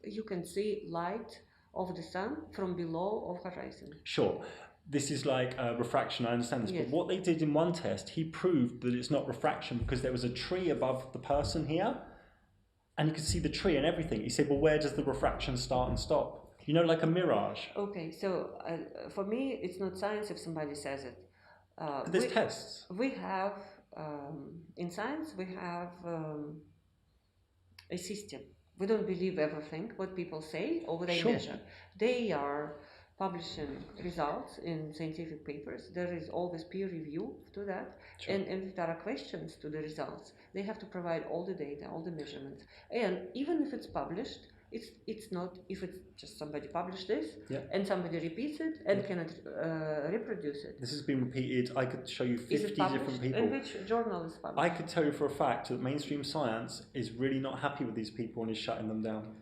You can see light of the sun from below of horizon.
Sure. This is like refraction, I understand this, yes. But what they did in one test, he proved that it's not refraction because there was a tree above the person here and you could see the tree and everything. He said, well, where does the refraction start and stop? You know, like a mirage.
Okay, so for me, it's not science if somebody says it.
But there's tests.
We have, in science, we have a system. We don't believe everything what people say or what they measure. They are publishing results in scientific papers. There is always peer review to that. Sure. And if there are questions to the results, they have to provide all the data, all the measurements. And even if it's published, it's not, if it's just somebody published this and somebody repeats it and cannot reproduce it.
This has been repeated. I could show you 50 different people.
In which journal is published?
I could tell you for a fact that mainstream science is really not happy with these people and is shutting them down.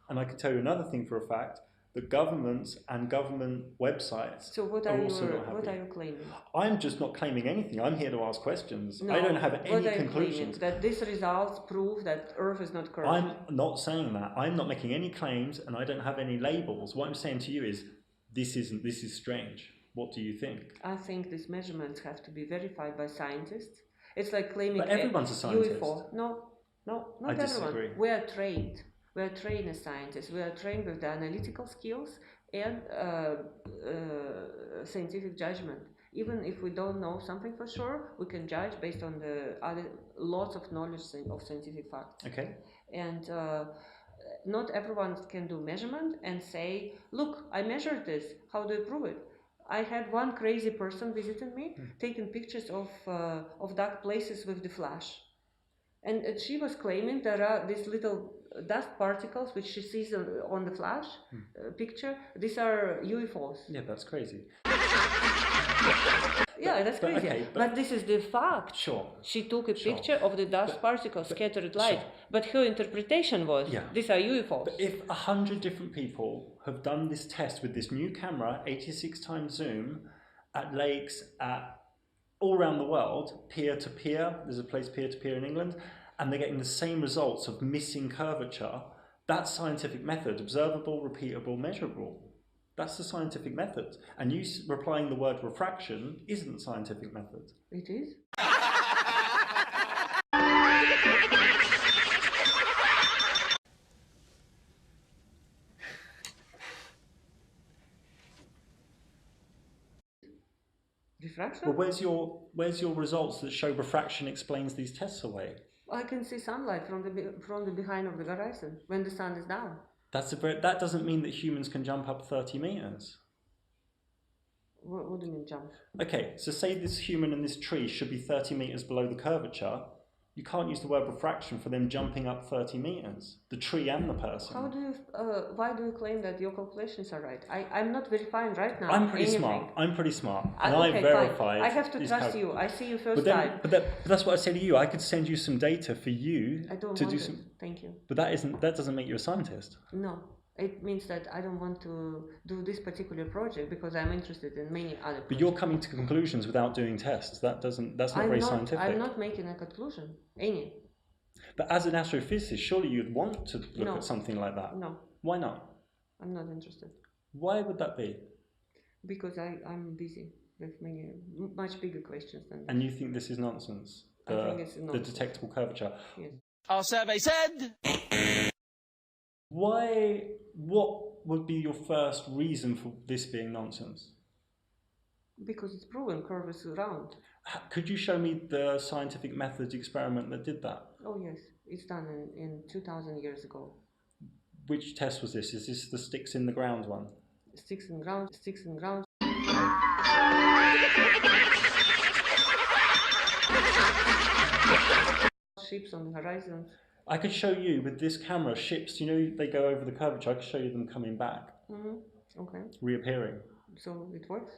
And I could tell you another thing for a fact. The governments and government websites are also not happy.
What are you claiming?
I'm just not claiming anything. I'm here to ask questions. No, I don't have any conclusions.
That these results prove that Earth is not curved.
I'm not saying that. I'm not making any claims and I don't have any labels. What I'm saying to you is this is strange. What do you think?
I think these measurements have to be verified by scientists. It's like claiming
but everyone's a scientist.
UFO. No, not everyone. We are trained. We are trained as scientists. We are trained with the analytical skills and scientific judgment. Even if we don't know something for sure, we can judge based on the lots of knowledge of scientific facts.
Okay.
And not everyone can do measurement and say, look, I measured this. How do you prove it? I had one crazy person visiting me, taking pictures of dark places with the flash. And she was claiming there are these little dust particles which she sees on the flash picture. These are UFOs.
Yeah, that's crazy.
Yeah, that's crazy.
okay,
but this is the fact.
Sure.
She took a
Sure.
picture of the dust particles, scattered light,
Sure.
but her interpretation was, these are UFOs.
But if 100 different people have done this test with this new camera, 86 times zoom, at lakes, all around the world, peer-to-peer, there's a place peer-to-peer in England, and they're getting the same results of missing curvature, that's scientific method, observable, repeatable, measurable. That's the scientific method. And you replying the word refraction isn't scientific method.
It is. Refraction?
Well, where's your results that show refraction explains these tests away?
I can see sunlight from the behind of the horizon when the sun is down.
That doesn't mean that humans can jump up 30 meters.
What do you mean jump?
Okay, so say this human and this tree should be 30 meters below the curvature. You can't use the word refraction for them jumping up 30 meters, the tree and the person.
Why do you claim that your calculations are right? I'm not verifying right now.
I'm pretty smart. And
okay,
I verified.
Fine. I have to trust you. I see you first time.
But that's what I say to you. I could send you some data for you to do some.
Thank you.
But that doesn't make you a scientist.
No. It means that I don't want to do this particular project because I'm interested in many other projects.
But you're coming to conclusions without doing tests. That's not very scientific.
I'm not making a conclusion. Any.
But as an astrophysicist, surely you'd want to look at something like that.
No.
Why not?
I'm not interested.
Why would that be?
Because I'm busy with much bigger questions than this.
And you think this is nonsense?
I think it's nonsense.
The detectable curvature.
Yes.
Our survey said...
What would be your first reason for this being nonsense?
Because it's proven curve is round.
Could you show me the scientific methods experiment that did that?
Oh yes, it's done in 2000 years ago.
Which test was this? Is this the sticks in the ground one?
Sticks in ground. Ships on the horizon.
I could show you with this camera ships, they go over the curvature. I could show you them coming back.
Okay.
Reappearing.
So it works?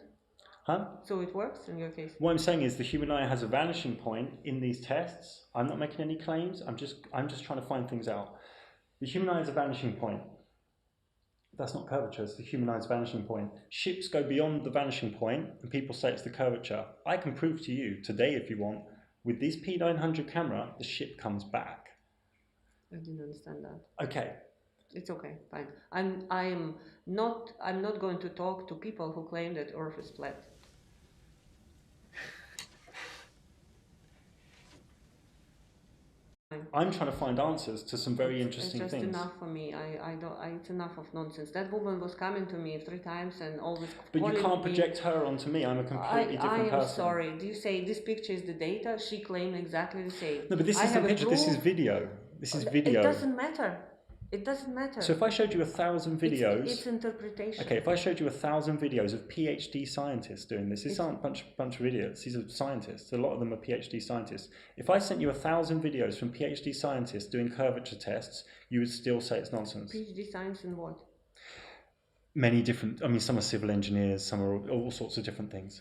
Huh?
So it works in your case?
What I'm saying is the human eye has a vanishing point in these tests. I'm not making any claims. I'm just trying to find things out. The human eye has a vanishing point. That's not curvature, it's the human eye's vanishing point. Ships go beyond the vanishing point and people say it's the curvature. I can prove to you today if you want, with this P900 camera, the ship comes back.
I didn't understand that.
Okay.
It's okay, fine. I'm not going to talk to people who claim that Earth is flat.
I'm trying to find answers to some very interesting
things.
It's
just enough for me. It's enough of nonsense. That woman was coming to me 3 times and always.
But you can't project her onto me. I'm a completely different person.
I am sorry. Do you say this picture is the data? She claimed exactly the same.
No, but this is the picture. This is video. This is video.
It doesn't matter. It doesn't matter.
So if I showed you 1,000 videos...
It's interpretation.
Okay, if I showed you 1,000 videos of PhD scientists doing this, these aren't a bunch of idiots, these are scientists, a lot of them are PhD scientists. If I sent you 1,000 videos from PhD scientists doing curvature tests, you would still say it's nonsense.
PhD science in what?
Many different, some are civil engineers, some are all sorts of different things.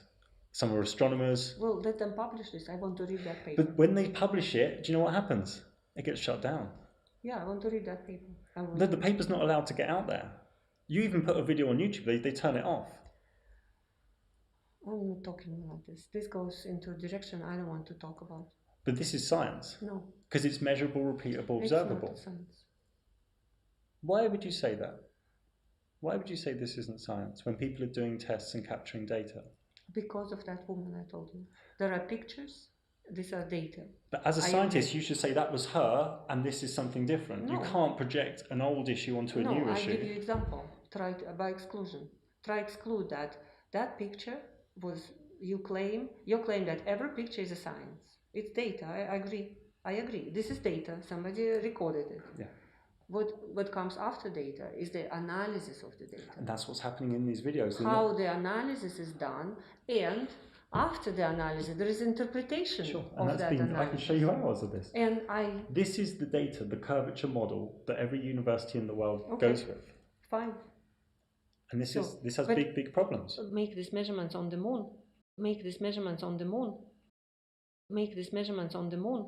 Some are astronomers.
Well, let them publish this. I want to read that paper.
But when they publish it, do you know what happens? It gets shut down.
Yeah, I want to read that paper.
The paper's not allowed to get out there. You even put a video on YouTube, they turn it off.
I'm not talking about this. This goes into a direction I don't want to talk about.
But this is science.
No.
Because it's measurable, repeatable, observable.
It's not science.
Why would you say that? Why would you say this isn't science when people are doing tests and capturing data?
Because of that woman I told you. There are pictures. These are data.
But as a scientist, you should say that was her and this is something different.
No.
You can't project an old issue onto a new issue.
No, I give you example. By exclusion. Try exclude that picture was, you claim that every picture is a science. It's data, I agree. This is data, somebody recorded it.
Yeah.
What comes after data is the analysis of the data.
And that's what's happening in these videos.
How the analysis is done, and after the analysis, there is interpretation of that analysis.
I can show you hours of this.
And
This is the data, the curvature model that every university in the world goes with.
Fine.
And this has big problems.
Make these measurements on the moon. Make these measurements on the moon. Make these measurements on the moon.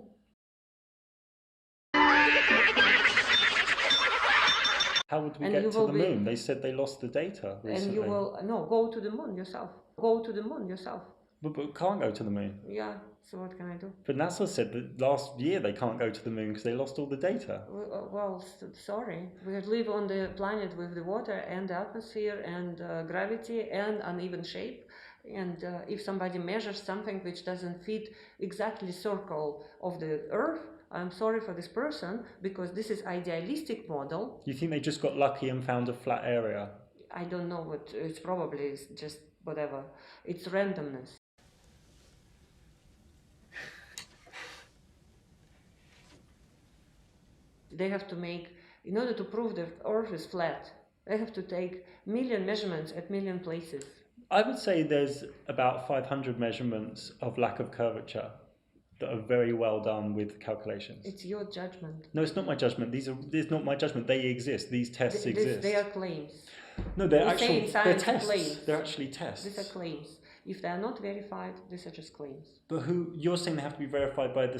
How would we
And
get
you
to
will
the
be-
moon? They said they lost the data recently.
And you will, no, go to the moon yourself. Go to the moon yourself.
But we can't go to the moon.
Yeah, so what can I do?
But NASA said that last year they can't go to the moon because they lost all the data.
Well, sorry. We live on the planet with the water and the atmosphere and gravity and uneven shape. And if somebody measures something which doesn't fit exactly circle of the Earth, I'm sorry for this person, because this is idealistic model.
You think they just got lucky and found a flat area?
I don't know what, it's probably just whatever. It's randomness. They have to make, in order to prove that Earth is flat, they have to take million measurements at million places.
I would say there's about 500 measurements of lack of curvature that are very well done with calculations.
It's your judgment.
No, it's not my judgment. It's not my judgment. They exist. These tests exist.
They are claims.
No, they're they're tests.
Claims.
They're actually tests.
These are claims. If they are not verified, these are just claims.
But you're saying they have to be verified by the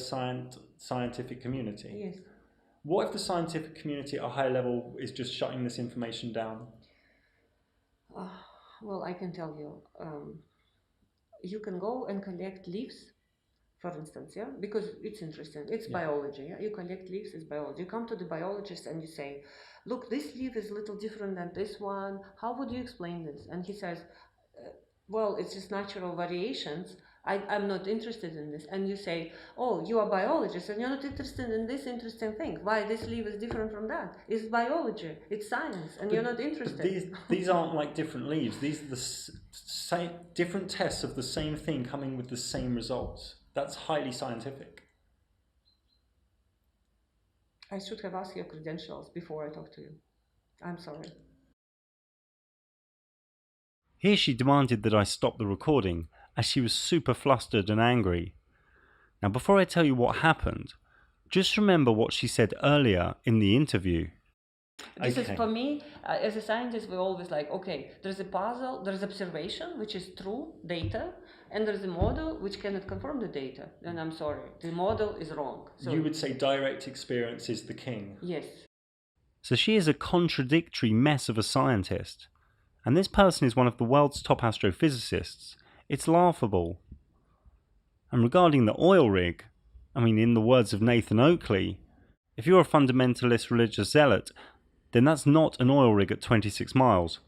scientific community?
Yes.
What if the scientific community at a high level is just shutting this information down?
Well, I can tell you. You can go and collect leaves, for instance, yeah, because it's interesting. It's biology. Yeah? You collect leaves, it's biology. You come to the biologist and you say, look, this leaf is a little different than this one. How would you explain this? And he says, well, it's just natural variations. I'm not interested in this. And you say, oh, you are a biologist and you're not interested in this interesting thing. Why this leaf is different from that? It's biology, it's science, and you're not interested.
These aren't like different leaves. These are the same, different tests of the same thing coming with the same results. That's highly scientific.
I should have asked your credentials before I talk to you. I'm sorry.
Here she demanded that I stop the recording, as she was super flustered and angry. Now, before I tell you what happened, just remember what she said earlier in the interview.
This is, for me, as a scientist, we're always like, okay, there's a puzzle, there's observation, which is true data, and there's a model which cannot confirm the data. And I'm sorry, the model is wrong. So
you would say direct experience is the king.
Yes.
So she is a contradictory mess of a scientist. And this person is one of the world's top astrophysicists. It's laughable. And regarding the oil rig, I mean, in the words of Nathan Oakley, if you're a fundamentalist religious zealot, then that's not an oil rig at 26 miles.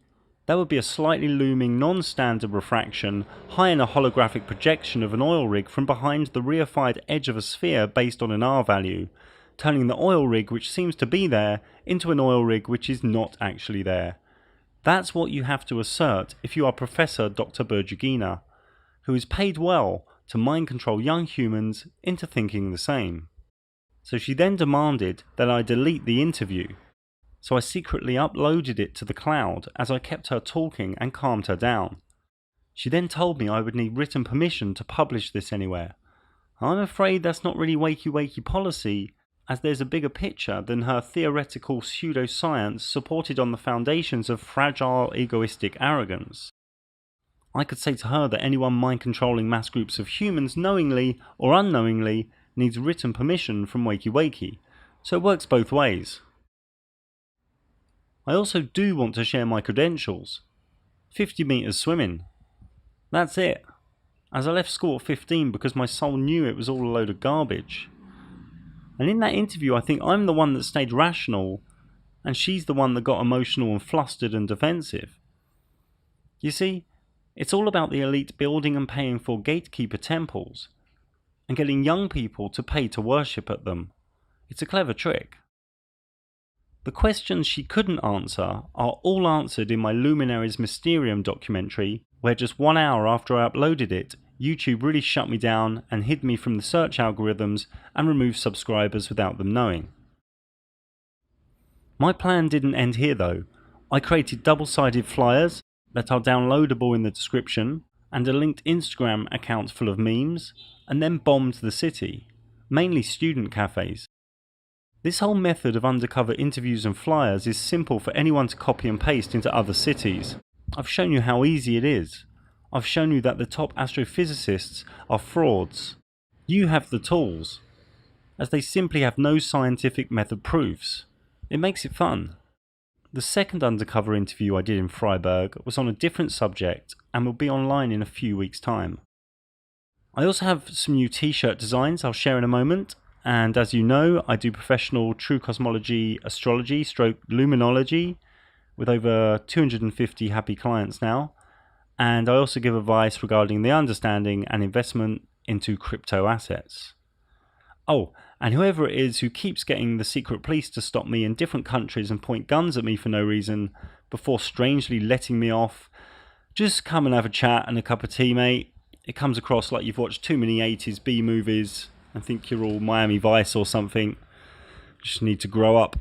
That would be a slightly looming non-standard refraction high in a holographic projection of an oil rig from behind the reified edge of a sphere based on an R value, turning the oil rig which seems to be there into an oil rig which is not actually there. That's what you have to assert if you are Professor Dr. Bergigina, who is paid well to mind control young humans into thinking the same. So she then demanded that I delete the interview. So I secretly uploaded it to the cloud as I kept her talking and calmed her down. She then told me I would need written permission to publish this anywhere. I'm afraid that's not really waykiwayki policy, as there's a bigger picture than her theoretical pseudoscience supported on the foundations of fragile egoistic arrogance. I could say to her that anyone mind-controlling mass groups of humans knowingly or unknowingly needs written permission from waykiwayki, so it works both ways. I also do want to share my credentials. 50 metres swimming. That's it, as I left school at 15 because my soul knew it was all a load of garbage. And in that interview I think I'm the one that stayed rational, and she's the one that got emotional and flustered and defensive. You see, it's all about the elite building and paying for gatekeeper temples, and getting young people to pay to worship at them. It's a clever trick. The questions she couldn't answer are all answered in my Luminaries Mysterium documentary, where just 1 hour after I uploaded it, YouTube really shut me down and hid me from the search algorithms and removed subscribers without them knowing. My plan didn't end here though. I created double-sided flyers that are downloadable in the description, and a linked Instagram account full of memes, and then bombed the city, mainly student cafes. This whole method of undercover interviews and flyers is simple for anyone to copy and paste into other cities. I've shown you how easy it is. I've shown you that the top astrophysicists are frauds. You have the tools, as they simply have no scientific method proofs. It makes it fun. The second undercover interview I did in Freiburg was on a different subject and will be online in a few weeks' time. I also have some new t-shirt designs I'll share in a moment, and as you know, I do professional true cosmology astrology / luminology with over 250 happy clients now, and I also give advice regarding the understanding and investment into crypto assets. Oh, and whoever it is who keeps getting the secret police to stop me in different countries and point guns at me for no reason before strangely letting me off, just come and have a chat and a cup of tea, mate. It comes across like you've watched too many 80s B movies and think you're all Miami Vice or something. Just need to grow up.